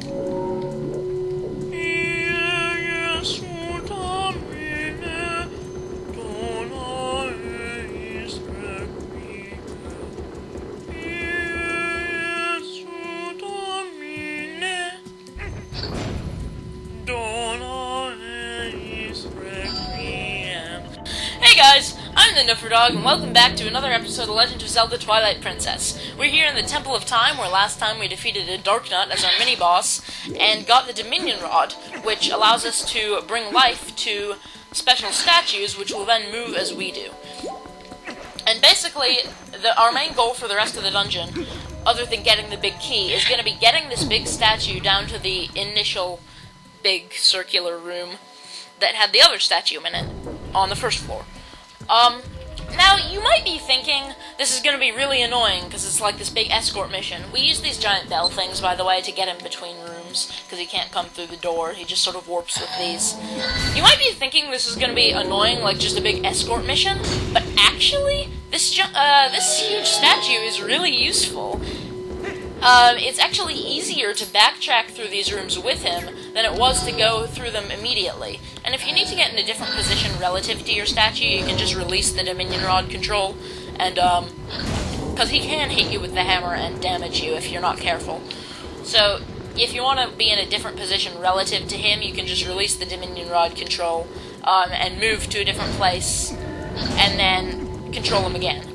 Hey guys, I'm the Nuffer Dog, and welcome back to another episode of Legend of Zelda Twilight Princess. We're here in the Temple of Time, where last time we defeated a Darknut as our mini-boss, and got the Dominion Rod, which allows us to bring life to special statues, which will then move as we do. And basically, our main goal for the rest of the dungeon, other than getting the big key, is going to be getting this big statue down to the initial big circular room that had the other statue in it, on the first floor. Now, you might be thinking, this is going to be really annoying, because it's like this big escort mission. We use these giant bell things, by the way, to get him between rooms, because he can't come through the door. He just sort of warps with these. You might be thinking this is going to be annoying, like just a big escort mission, but actually, this huge statue is really useful. It's actually easier to backtrack through these rooms with him than it was to go through them immediately. And if you need to get in a different position relative to your statue, you can just release the Dominion Rod control, and, because he can hit you with the hammer and damage you if you're not careful. So, if you want to be in a different position relative to him, you can just release the Dominion Rod control, and move to a different place, and then control him again.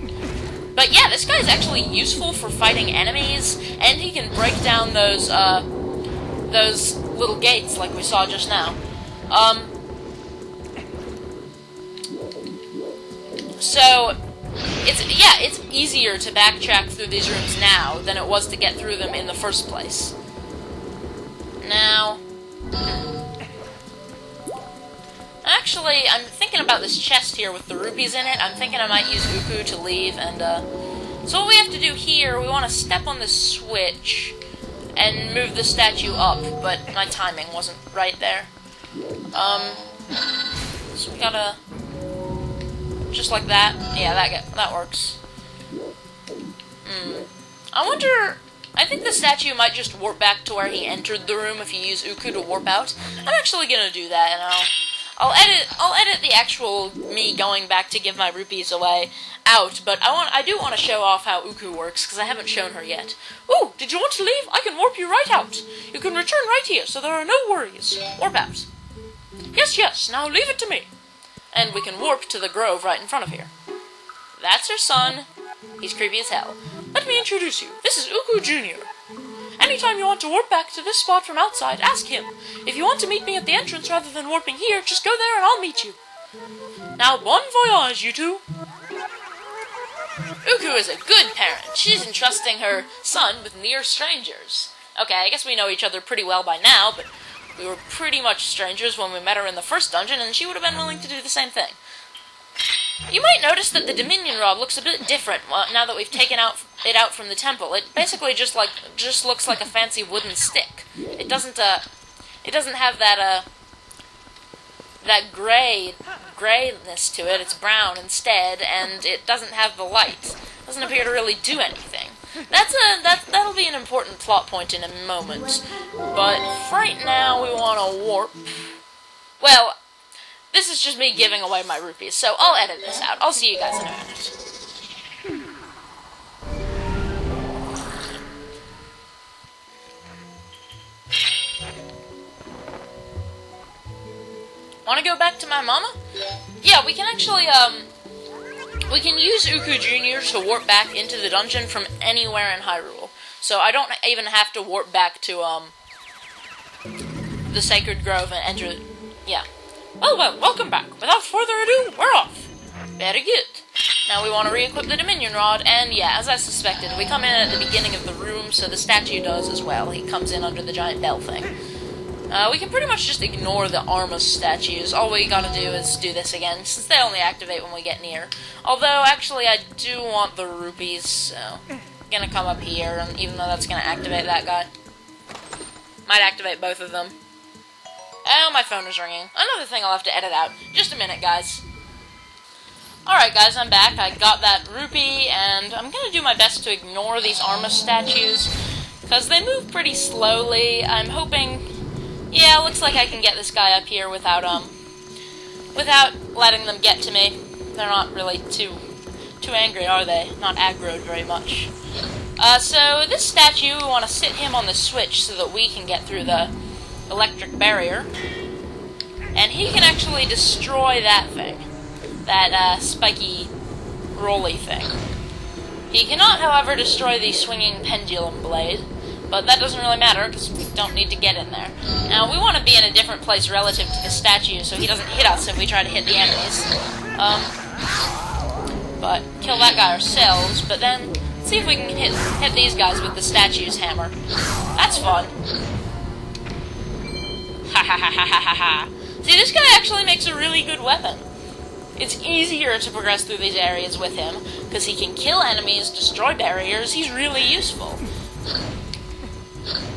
But yeah, this guy's actually useful for fighting enemies, and he can break down those little gates like we saw just now. So, it's easier to backtrack through these rooms now than it was to get through them in the first place. Now, actually, I'm thinking about this chest here with the rupees in it. I'm thinking I might use Uku to leave, and, so what we have to do here, we want to step on this switch and move the statue up, but my timing wasn't right there. So we gotta, just like that. Yeah, that works. I wonder, I think the statue might just warp back to where he entered the room if you use Uku to warp out. I'm actually gonna do that, and I'll edit the actual me going back to give my rupees away out, but I do want to show off how Uku works, because I haven't shown her yet. Ooh, did you want to leave? I can warp you right out. You can return right here, so there are no worries. Warp out. Yes, now leave it to me. And we can warp to the grove right in front of here. That's her son. He's creepy as hell. Let me introduce you. This is Uku Jr. Anytime you want to warp back to this spot from outside, ask him. If you want to meet me at the entrance rather than warping here, just go there and I'll meet you. Now, bon voyage, you two. Uku is a good parent. She's entrusting her son with near strangers. Okay, I guess we know each other pretty well by now, but we were pretty much strangers when we met her in the first dungeon, and she would have been willing to do the same thing. You might notice that the Dominion Rod looks a bit different now that we've taken it out from the temple. It basically just looks like a fancy wooden stick. It doesn't have that grayness to it. It's brown instead, and it doesn't have the light. It doesn't appear to really do anything. That'll be an important plot point in a moment. But for right now, we want to warp. Well, this is just me giving away my rupees, so I'll edit this out. I'll see you guys in a minute. Want to go back to my mama? Yeah, we can actually, we can use Uku Jr. to warp back into the dungeon from anywhere in Hyrule. So I don't even have to warp back to, the Sacred Grove and enter, yeah. Well, welcome back. Without further ado, we're off. Very good. Now we want to re-equip the Dominion Rod, and yeah, as I suspected, we come in at the beginning of the room, so the statue does as well. He comes in under the giant bell thing. We can pretty much just ignore the Arma statues. All we gotta do is do this again, since they only activate when we get near. Although, actually, I do want the rupees, so I'm gonna come up here, and even though that's gonna activate that guy. Might activate both of them. Oh, my phone is ringing. Another thing I'll have to edit out. Just a minute, guys. Alright, guys, I'm back. I got that rupee, and I'm gonna do my best to ignore these Arma statues. because they move pretty slowly. I'm hoping, yeah, looks like I can get this guy up here without letting them get to me. They're not really too angry, are they? Not aggroed very much. So this statue, we want to sit him on the switch so that we can get through the electric barrier. And he can actually destroy that thing. That, spiky, rolly thing. He cannot, however, destroy the swinging pendulum blade. But that doesn't really matter, because we don't need to get in there. Now, we want to be in a different place relative to the statue, so he doesn't hit us if we try to hit the enemies. But kill that guy ourselves, but then see if we can hit these guys with the statue's hammer. That's fun. Ha ha ha ha ha ha. See, this guy actually makes a really good weapon. It's easier to progress through these areas with him, because he can kill enemies, destroy barriers. He's really useful.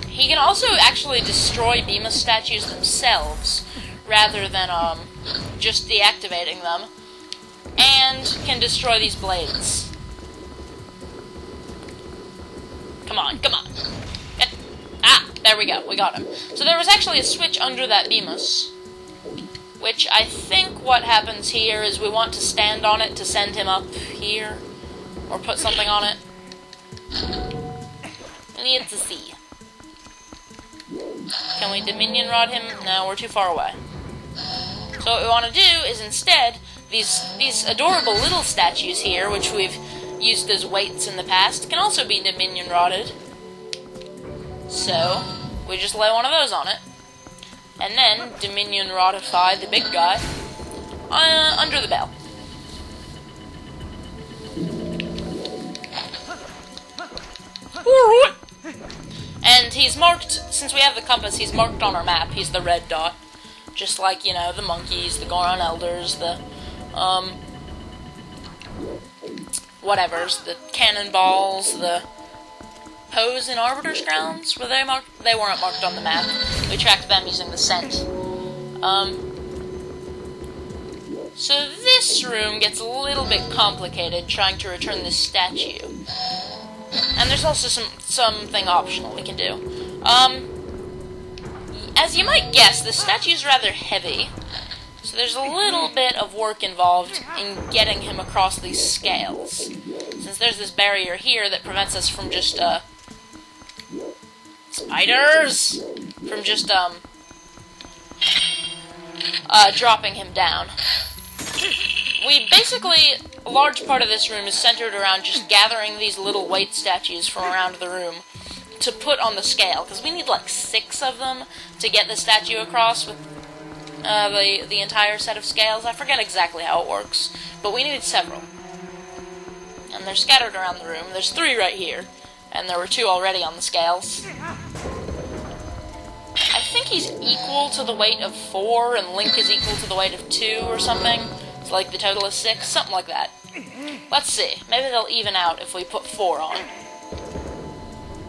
He can also actually destroy Bemis statues themselves, rather than just deactivating them, and can destroy these blades. Come on, come on. There we go, we got him. So there was actually a switch under that Bemis, which I think what happens here is we want to stand on it to send him up here, or put something on it. We need to see. Can we Dominion Rod him? No, we're too far away. So what we want to do is instead, these adorable little statues here, which we've used as weights in the past, can also be Dominion Rodded. So, we just lay one of those on it. And then Dominion Rodify the big guy under the bell. And he's marked, since we have the compass, he's marked on our map. He's the red dot. Just like, you know, the monkeys, the Goron elders, the, whatevers, the cannonballs, the Pose and Arbiter's Grounds, were they marked? They weren't marked on the map. We tracked them using the scent. So this room gets a little bit complicated trying to return this statue. And there's also something optional we can do. As you might guess, the statue's rather heavy, so there's a little bit of work involved in getting him across these scales. Since there's this barrier here that prevents us from just, spiders! From just, dropping him down. Basically, a large part of this room is centered around just gathering these little weight statues from around the room to put on the scale, because we need like 6 of them to get the statue across with the entire set of scales. I forget exactly how it works, but we needed several. And they're scattered around the room. There's 3 right here, and there were 2 already on the scales. I think he's equal to the weight of 4, and Link is equal to the weight of 2 or something. It's like the total is 6, something like that. Let's see. Maybe they'll even out if we put 4 on.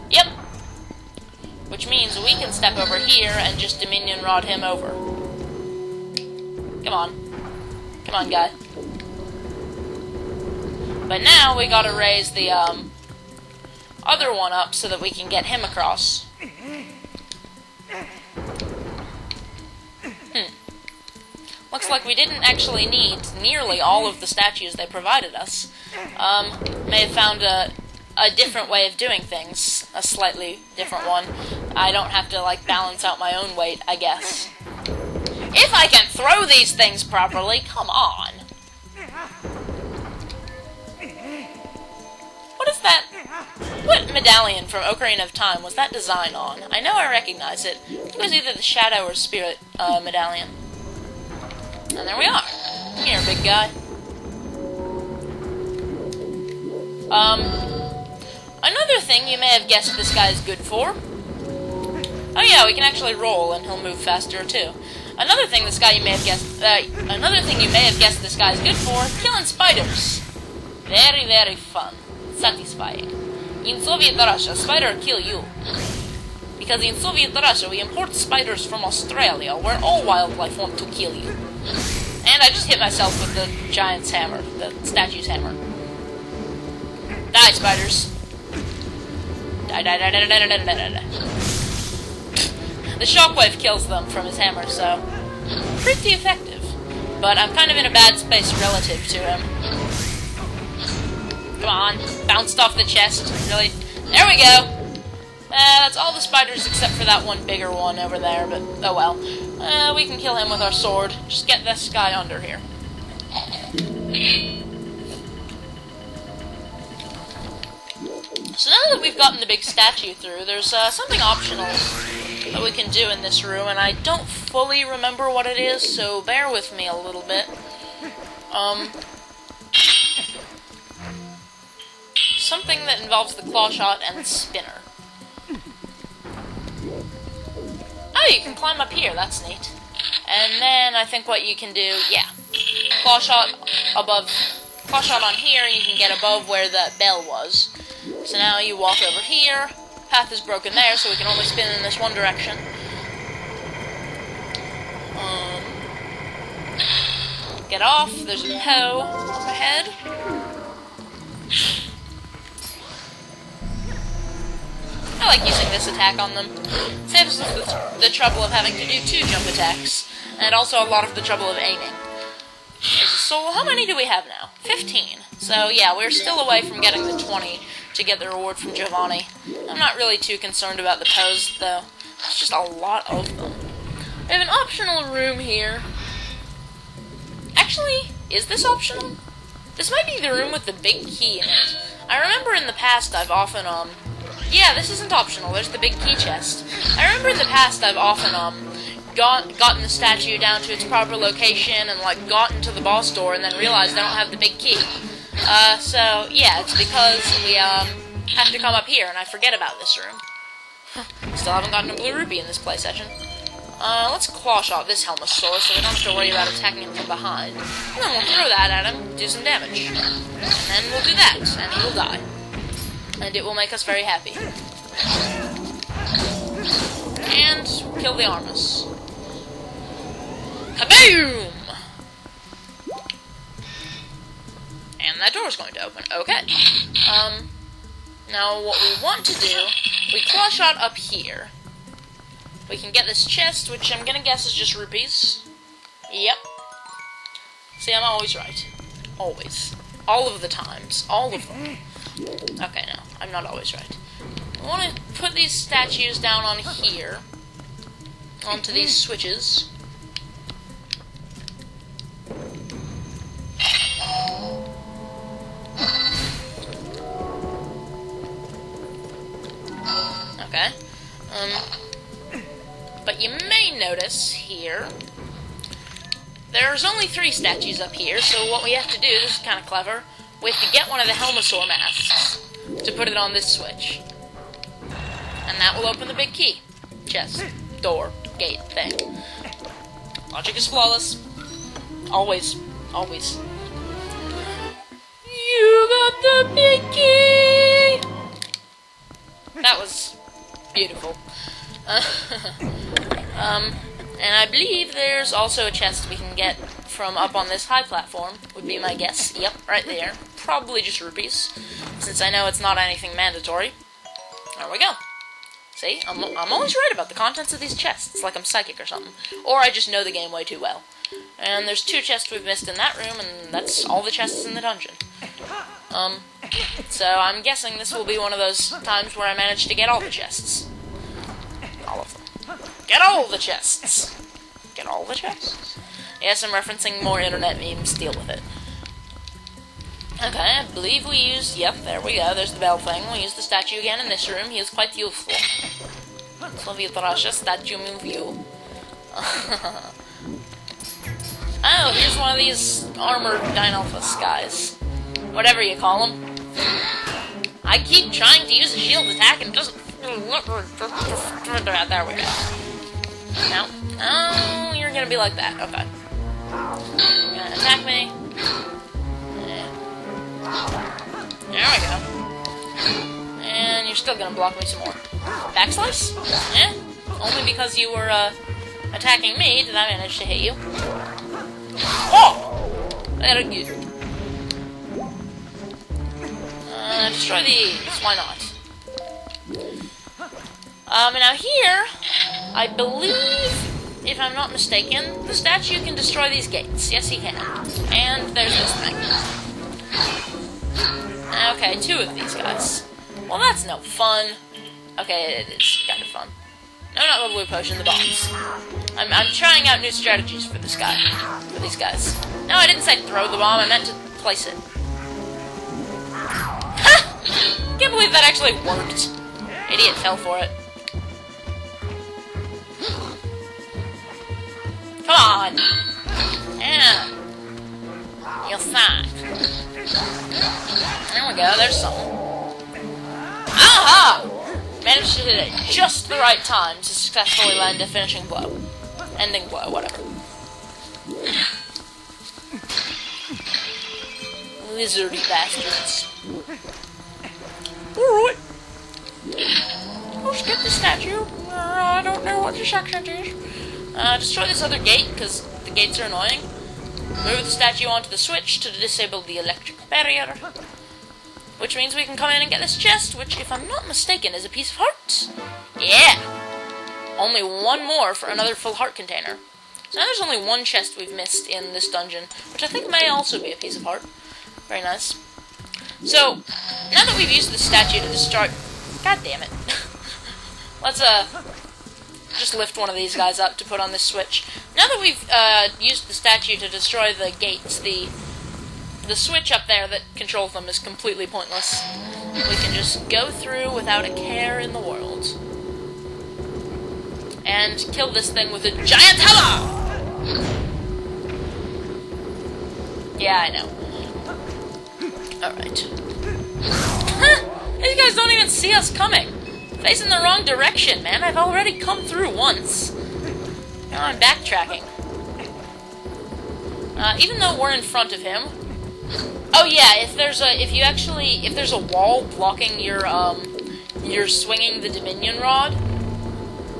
Yep. Which means we can step over here and just Dominion Rod him over. Come on. Come on, guy. But now we gotta raise the, other one up so that we can get him across. Looks like we didn't actually need nearly all of the statues they provided us. May have found a different way of doing things. A slightly different one. I don't have to, like, balance out my own weight, I guess. If I can throw these things properly, come on! What is that? What medallion from Ocarina of Time was that design on? I know I recognize it. It was either the Shadow or Spirit medallion. And there we are. Come here, big guy. Another thing you may have guessed this guy is good for. Oh yeah, we can actually roll and he'll move faster too. Another thing this guy you may have guessed this guy is good for, killing spiders. Very, very fun. Satisfying. In Soviet Russia, spider kill you. Because in Soviet Russia we import spiders from Australia, where all wildlife want to kill you. And I just hit myself with the giant's hammer, the statue's hammer. Die, spiders. Die, die, die, die, die, die, die, die. The shockwave kills them from his hammer, so pretty effective. But I'm kind of in a bad space relative to him. Come on, bounced off the chest. Really? There we go. That's all the spiders except for that one bigger one over there, but oh well. We can kill him with our sword. Just get this guy under here. So now that we've gotten the big statue through, there's something optional that we can do in this room, and I don't fully remember what it is, so bear with me a little bit. Something that involves the claw shot and spinner. Oh, you can climb up here, that's neat. And then I think what you can do, yeah, claw shot on here, and you can get above where the bell was. So now you walk over here, path is broken there, so we can only spin in this one direction. Get off, there's a hoe up ahead. I like using this attack on them. Saves us the trouble of having to do 2 jump attacks, and also a lot of the trouble of aiming. There's a soul. How many do we have now? 15. So yeah, we're still away from getting the 20 to get the reward from Giovanni. I'm not really too concerned about the toes, though. It's just a lot of them. We have an optional room here. Actually, is this optional? This might be the room with the big key in it. I remember in the past I've often, yeah, this isn't optional. There's the big key chest. I remember in the past I've often, gotten the statue down to its proper location and, like, gotten to the boss door and then realized I don't have the big key. So, yeah, it's because we, have to come up here and I forget about this room. Still haven't gotten a blue rupee in this play session. Let's claw shot this Helmosaur so we don't have to worry about attacking him from behind. And then we'll throw that at him, do some damage. And then we'll do that, and he will die. And it will make us very happy. And kill the Armus. Kaboom! And that door's going to open. Okay. Now what we want to do, we claw shot up here. We can get this chest, which I'm gonna guess is just rupees. Yep. See, I'm always right. Always. All of the times. All of them. Okay, no. I'm not always right. I want to put these statues down on here. Onto these switches. Okay. But you may notice here, there's only 3 statues up here, so what we have to do, this is kind of clever, we have to get one of the Helmosaur masks to put it on this switch. And that will open the big key. Chest, door, gate, thing. Logic is flawless. Always. Always. You got the big key! That was beautiful. And I believe there's also a chest we can get from up on this high platform, would be my guess. Yep, right there. Probably just rupees, since I know it's not anything mandatory. There we go. See, I'm always right about the contents of these chests, like I'm psychic or something. Or I just know the game way too well. And there's 2 chests we've missed in that room, and that's all the chests in the dungeon. So I'm guessing this will be one of those times where I manage to get all the chests. All of them. Get all the chests! Get all the chests. Yes, I'm referencing more internet memes, deal with it. Okay, I believe we used, yep, there we go, there's the bell thing. We used the statue again in this room, he is quite useful. Statue move you. Oh, here's one of these armored Dynalphus guys. Whatever you call them. I keep trying to use a shield attack and it doesn't... There we go. No. Oh, you're gonna be like that. Okay. You're gonna attack me. There we go. And you're still gonna block me some more. Backslice? Yeah. Only because you were, attacking me did I manage to hit you. Oh! Very good. Destroy these. Why not? Now here, I believe, if I'm not mistaken, the statue can destroy these gates. Yes, he can. And there's this thing. Okay, 2 of these guys. Well, that's no fun. Okay, it is kind of fun. No, not the blue potion, the bombs. I'm trying out new strategies for this guy. For these guys. No, I didn't say throw the bomb, I meant to place it. Ha! Can't believe that actually worked. Idiot fell for it. Come on! Yeah. You're fine. There we go, there's some. Aha! Managed to hit it just the right time to successfully land a finishing blow. Ending blow, whatever. Lizardy bastards. Alright. Let's get the statue. I don't know what this accent is. Destroy this other gate, because the gates are annoying. Move the statue onto the switch to disable the electric barrier. Which means we can come in and get this chest, which, if I'm not mistaken, is a piece of heart. Yeah! Only 1 more for another full heart container. So now there's only 1 chest we've missed in this dungeon, which I think may also be a piece of heart. Very nice. So, now that we've used the statue to destroy... God damn it. Let's, just lift one of these guys up to put on this switch. Now that we've, used the statue to destroy the gates, the switch up there that controls them is completely pointless. We can just go through without a care in the world. And kill this thing with a giant hammer! Yeah, I know. Alright. These guys don't even see us coming! Facing the wrong direction, man. I've already come through once. Now I'm backtracking. Even though we're in front of him... Oh yeah, if there's a wall blocking your swinging the Dominion rod,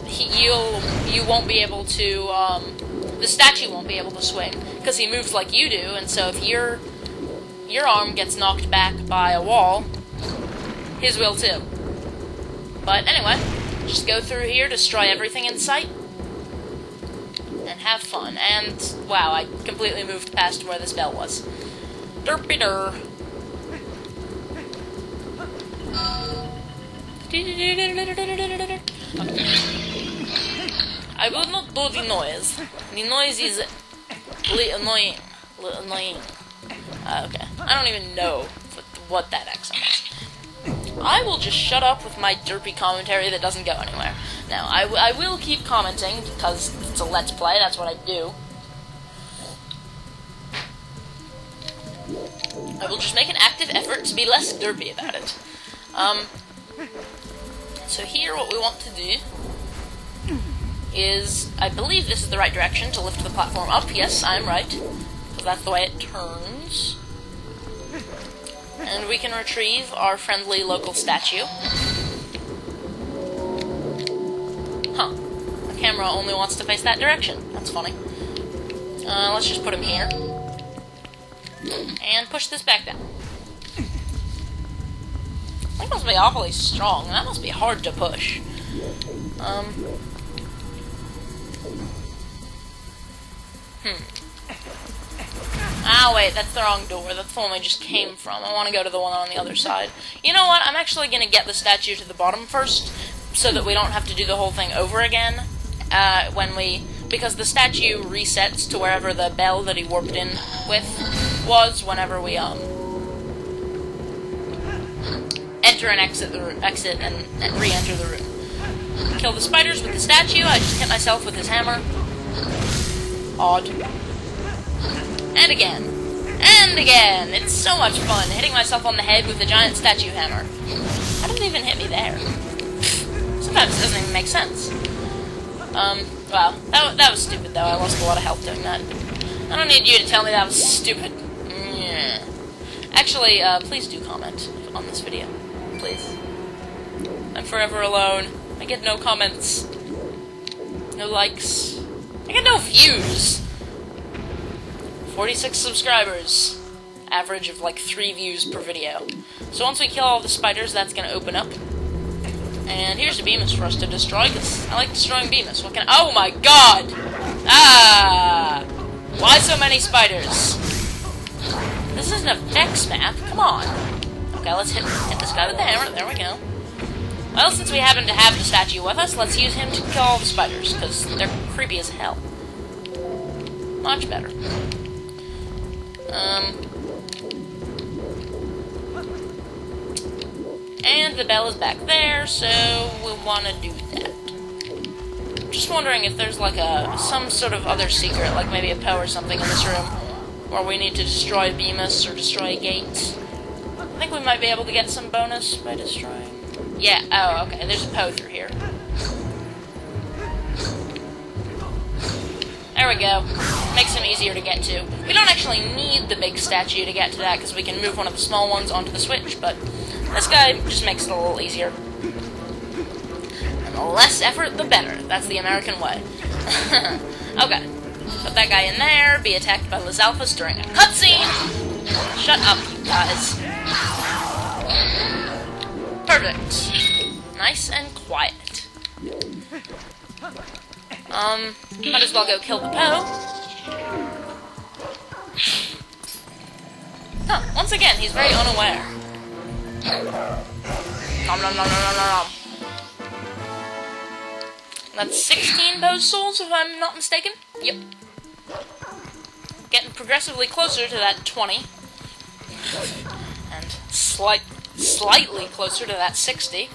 you won't be able to, the statue won't be able to swing, because he moves like you do, and so if your arm gets knocked back by a wall, his will too. But anyway, just go through here, destroy everything in sight, and have fun. And, wow, I completely moved past where this bell was. Derpy-der. Okay. I will not do the noise. The noise is annoying. Okay. I don't even know what that accent is. I will just shut up with my derpy commentary that doesn't go anywhere. Now, I will keep commenting, because it's a Let's Play, that's what I do. I will just make an active effort to be less derpy about it. So here what we want to do is, I believe this is the right direction to lift the platform up. Yes, I'm right. So that's the way it turns. And we can retrieve our friendly local statue. Huh. The camera only wants to face that direction. That's funny. Let's just put him here. And push this back down. That must be awfully strong. That must be hard to push. Ah, wait, that's the wrong door. That's the one we just came from. I want to go to the one on the other side. You know what? I'm actually going to get the statue to the bottom first, so that we don't have to do the whole thing over again, because the statue resets to wherever the bell that he warped in with was whenever we, enter and exit and re-enter the room. Kill the spiders with the statue. I just hit myself with his hammer. Odd. And again. And again. It's so much fun hitting myself on the head with a giant statue hammer. How did it even hit me there? Sometimes it doesn't even make sense. Wow. That was stupid, though. I lost a lot of health doing that. I don't need you to tell me that was stupid. Yeah. Actually, please do comment on this video. Please. I'm forever alone. I get no comments. No likes. I get no views. 46 subscribers. Average of like 3 views per video. So once we kill all the spiders, that's going to open up. And here's the Bemis for us to destroy, because I like destroying Bemis. What can I— oh my god! Ah! Why so many spiders? This isn't a Vex map, come on. Okay, let's hit this guy with the hammer, there we go. Well, since we happen to have the statue with us, let's use him to kill all the spiders, because they're creepy as hell. Much better. And the bell is back there, so we'll want to do that. Just wondering if there's like some sort of other secret, like maybe a Poe or something in this room, where we need to destroy Bemis or destroy a gate. I think we might be able to get some bonus by destroying... yeah, oh, okay, there's a Poe through here. There we go. Makes him easier to get to. We don't actually need the big statue to get to that, because we can move one of the small ones onto the switch, but this guy just makes it a little easier. And the less effort, the better. That's the American way. Okay. Put that guy in there, be attacked by Lizalphus during a cutscene. Shut up, you guys. Perfect. Nice and quiet. Might as well go kill the Poe. Huh, once again, he's very unaware. Nom nom nom nom nom nom. That's 16 Poe souls, if I'm not mistaken. Yep. Getting progressively closer to that 20. And slightly closer to that 60.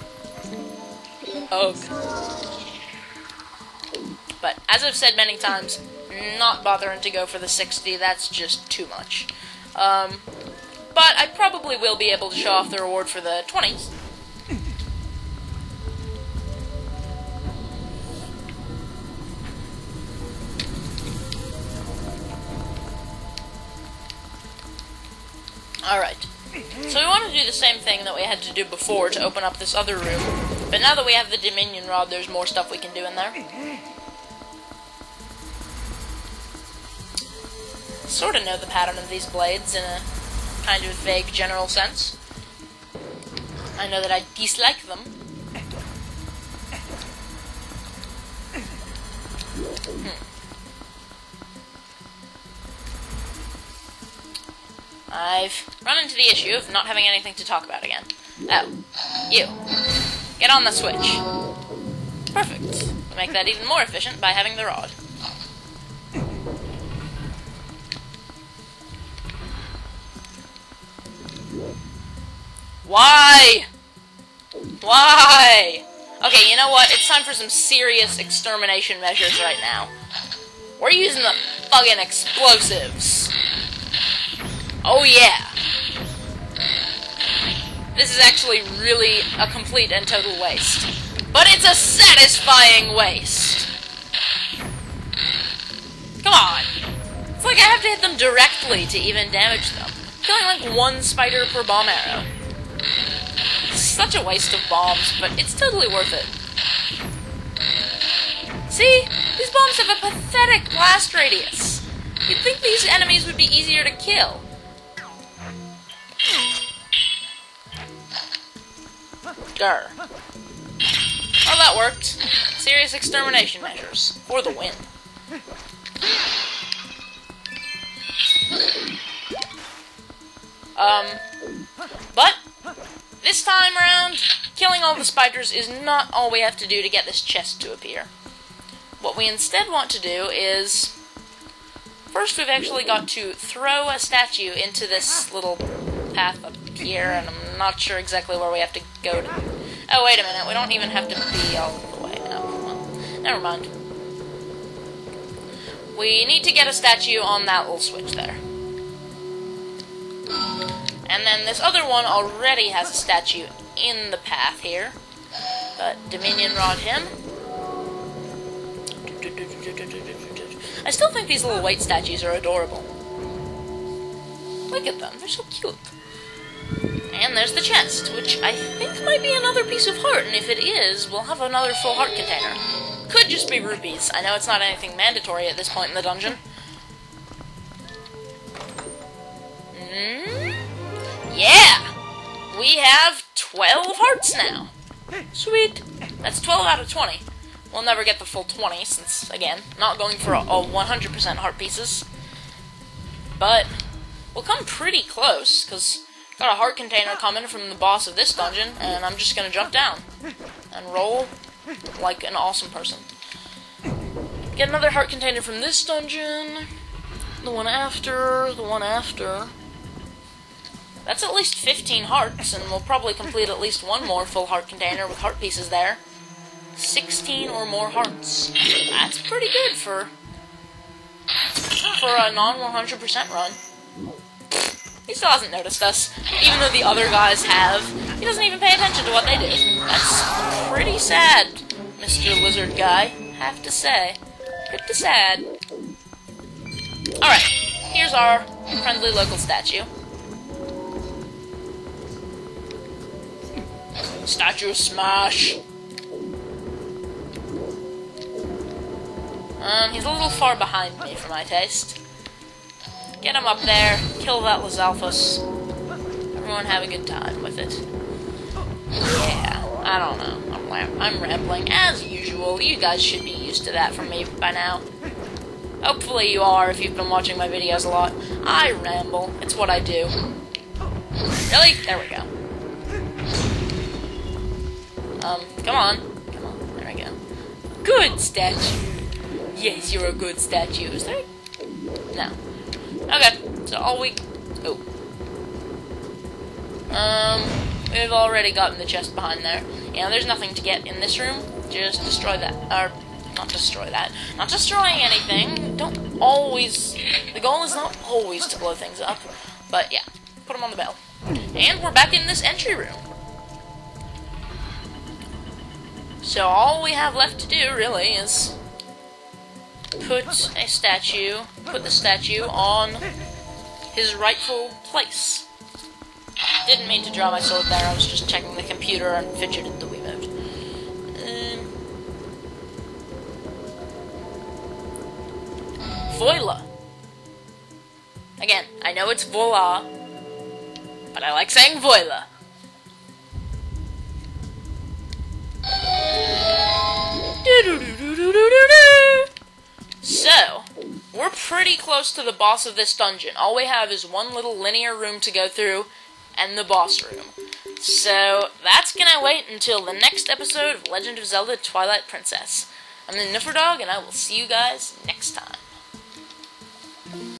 Ugh. But, as I've said many times, not bothering to go for the 60, that's just too much. But I probably will be able to show off the reward for the 20s. Alright. So we want to do the same thing that we had to do before to open up this other room. But now that we have the Dominion Rod, there's more stuff we can do in there. Sort of know the pattern of these blades in a kind of vague general sense. I know that I dislike them. I've run into the issue of not having anything to talk about again. Oh, you. Get on the switch. Perfect. We'll make that even more efficient by having the rod. Why? Why? Okay, you know what? It's time for some serious extermination measures right now. We're using the fucking explosives. Oh yeah. This is actually really a complete and total waste. But it's a satisfying waste. Come on. It's like I have to hit them directly to even damage them. I'm killing like one spider per bomb arrow. It's such a waste of bombs, but it's totally worth it. See? These bombs have a pathetic blast radius. You'd think these enemies would be easier to kill. Grr. Well, that worked. Serious extermination measures. For the win. But this time around, killing all the spiders is not all we have to do to get this chest to appear. What we instead want to do is... First, we've actually got to throw a statue into this little path up here, and I'm not sure exactly where we have to go to... Oh, wait a minute, we don't even have to be all the way. Oh, well, never mind. We need to get a statue on that little switch there. And then this other one already has a statue in the path here. But Dominion Rod him. I still think these little white statues are adorable. Look at them, they're so cute. And there's the chest, which I think might be another piece of heart, and if it is, we'll have another full heart container. Could just be rupees. I know it's not anything mandatory at this point in the dungeon. Yeah! We have 12 hearts now. Sweet! That's 12 out of 20. We'll never get the full 20, since, again, not going for a 100% heart pieces. But we'll come pretty close, because got a heart container coming from the boss of this dungeon, and I'm just gonna jump down and roll like an awesome person. Get another heart container from this dungeon, the one after, the one after. That's at least 15 hearts, and we'll probably complete at least one more full heart container with heart pieces there. 16 or more hearts. That's pretty good for a non-100% run. He still hasn't noticed us, even though the other guys have. He doesn't even pay attention to what they do. That's pretty sad, Mr. Lizard Guy, have to say. Pretty sad. Alright, here's our friendly local statue. Statue smash! He's a little far behind me for my taste. Get him up there, kill that Lizalfos. Everyone have a good time with it. Yeah, I don't know. I'm rambling, as usual. You guys should be used to that from me by now. Hopefully you are, if you've been watching my videos a lot. I ramble. It's what I do. Really? There we go. Come on. Come on. There we go. Good statue. Yes, you're a good statue. Is there? No. Okay, so all we... Oh. We've already gotten the chest behind there. Yeah, there's nothing to get in this room. Just destroy that. Or, not destroy that. Not destroying anything. Don't always... The goal is not always to blow things up. But, yeah. Put them on the bell. And we're back in this entry room. So all we have left to do, really, is... put the statue on his rightful place. Didn't mean to draw my sword there, I was just checking the computer and fidgeted the Wiimote. Voila. Again, I know it's voila, but I like saying voila. So, we're pretty close to the boss of this dungeon. All we have is one little linear room to go through, and the boss room. So, that's gonna wait until the next episode of Legend of Zelda Twilight Princess. I'm the Nifferdog, and I will see you guys next time.